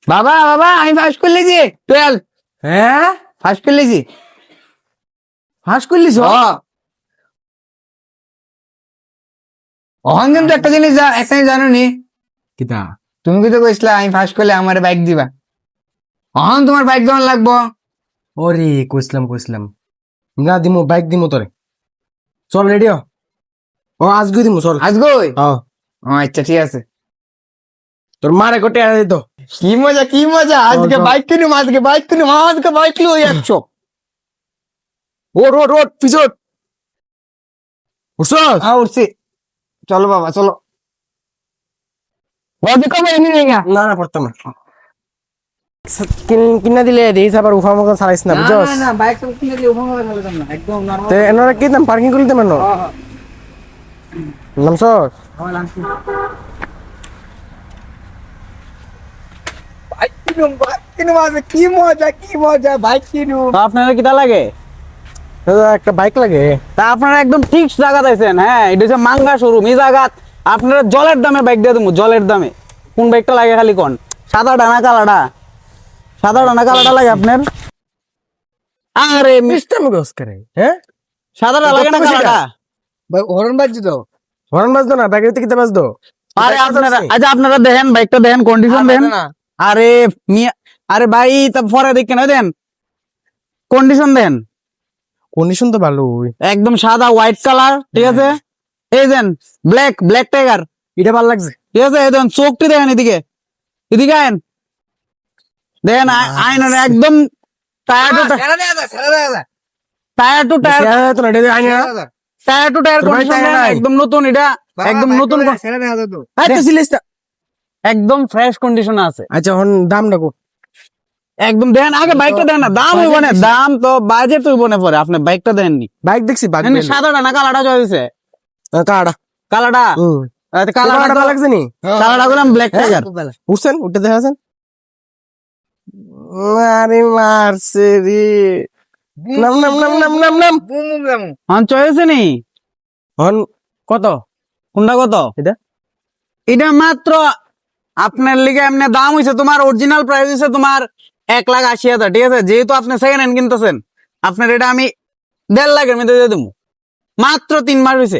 বাবা বাবা আমি ফার্স্ট করে লিছি 12। হ্যাঁ ফার্স্ট করে লিছি। ফাঁস করলিস অহন কিন্তু একটা জিনিস জানো নি, কিতা? তুমি কি তো কইছিলা আমি ফার্স্ট করলে আমার বাইক দিবা। অহন তোমার বাইক দেওয়ার লাগবো। ওরে কইছিলাম না দিমু, বাইক দিমু তোরে। চল রেডি হ। ও আজকে দিমু চল। আজগই হ্যাঁ আচ্ছা ঠিক আছে। তোর মারে কোটে আরে দিত। কি মজা কি মজা, আজকে চল। বাইক কিনুম, আজকে বাইক লিও 100। ওট পিছট উঠছস? হ্যাঁ উঠছি, চলো বাবা চলো। না পড়তাম না। কিনা দিলে দিস আবার উফা মতো চালাইস না বুঝছস? না বাইক তো কিনে দিলে ওখানে ফেলতাম না, একদম নরমাল। তে এনারা কি দাম পার্কিং করলি তেমন নামছস? আপনারা কিটা লাগে? একটা বাইক লাগে। তা আপনারা একদম ঠিক জায়গা দিয়েছেন। হ্যাঁ, এটা হচ্ছে মাঙ্গা শোরুম। এই জায়গা আপনারা জলের দামে বাইক দিয়ে দেবো, জলের দামে। কোন বাইকটা লাগে খালি কোন? সাদাটা না কালাটা? সাদাটা না কালাটা লাগে আপনার? আরে সিস্টেম গস করে হ্যাঁ? সাদাটা লাগে না কালাটা? হরন বাজছে তো। হরন বাজতো না, ব্যাগের কিতে বাজতো? আরে আপনারা আচ্ছা আপনারা দেখেন বাইকটা, দেখেন কন্ডিশন দেখেন। আরে আরে ভাই তা পরে দেখেন, ওই দেন কন্ডিশন দেন। কন্ডিশন তো ভালো। একদম সাদা হোয়াইট কালার, ঠিক আছে। এই দেন ব্ল্যাক টাইগার, এটা ভালো লাগছে। ঠিক আছে। এই দেন চোখটি দেখেন, এদিকে এদিকে আইন, দেখেন আইন একদম tier to tier to tier তো না এটা আইনা টায়ার টু টায়ার তোর ভাই কন্ডিশন টায়ার নাই? একদম নতুন। এটা একদম নতুন, একদম ফ্রেশ কন্ডিশন আছে। আচ্ছা হন দাম রাখো। একদম দেখেন, আগে বাইকটা দেখেন না, দাম হইব না, দাম তো বাজেট হইব না পরে। আপনি বাইকটা দেননি, বাইক দেখছি বাগ সাদাটা না কালাটা চয়েছে? কাড়া কালাটা কালারটা ভালো লাগছে নি? কালাটা করলাম ব্ল্যাক টাইগার। উঠছেন উঠে দেখা আছেন? আরে মারছে রে। নাম হন চয়েছে নি? হন কত? কোনটা কত? এটা এটা মাত্র আপনার লিগে এমনি দাম হইছে, তোমার অরিজিনাল প্রাইস হইছে তোমার 1,80,000, ঠিক আছে। যেহেতু আপনি সেকেন্ড হ্যান্ড কিনতেছেন, আপনার এটা আমি 1.5 লাখের মধ্যে দিয়ে দেবো। মাত্র 3 মাস হয়েছে।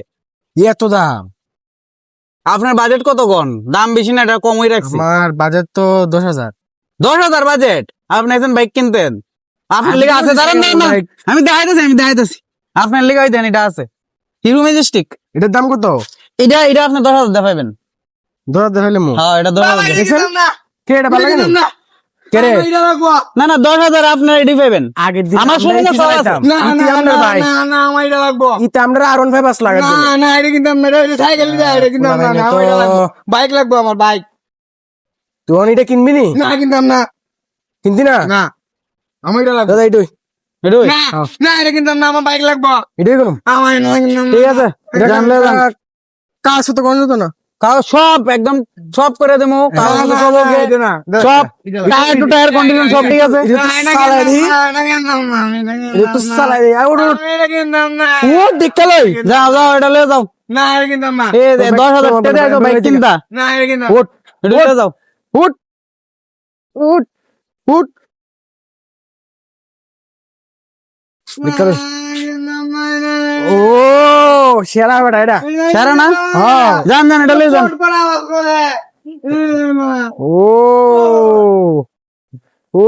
এত দাম? আপনার বাজেট কত কোন? দাম বেশি না, এটা কমই রাখছি। আমার বাজেট তো 10,000। 10,000 বাজেট? আপনি একজন বাইক কিনতেন, আপনার লিগে আছে। দাঁড়ান না, আমি দেখাইতেছি আপনার লিগে হইতেন। এটা আছে হিরো ম্যাজেস্টিক। এটার দাম কত? এটা আপনি 10,000 দেখাইবেন। 10,000 দেখাইলে মু হ্যাঁ, এটা 10,000 কে এটা ভালো লাগে না? কে রে? না 10,000 আপনার এডি পাইবেন। আগের দিন আমার শরীরে সব আছে। ভাই ইতে আমরা আরন 5 বাস লাগাই বাইক লাগবো আমার, বাইক তুই এটা কিনবি নি? না কিনতাম না। কিনতি না? না আমার এটা লাগবে। দাদা এটাই এডুই না এটা কিনতাম না, আমার বাইক লাগবো। এটাই করুম। আমার ঠিক আছে, জানলে যান। কাজ তো কোন যেত না। কাও সব একদম সব করে দেবো। কাও সব ওকে, সব টায়ার টু টায়ার কন্ডিশন সব ঠিক আছে। এটা তো চালাই দে আর ওঠ ও দেখতে লই যাও এটা লয়ে যাও। না এটা কিনতাম না। এই 10,000 টাকা দিয়ে বাইক কিনতা। না এটা কিনতাম। ওঠ এটা লয়ে যাও। উঠ উঠ উঠ দেখতে লই। ও সেরা বেটা এটা। সারা না? হ্যাঁ যান এটা লয়ে যান। ও ও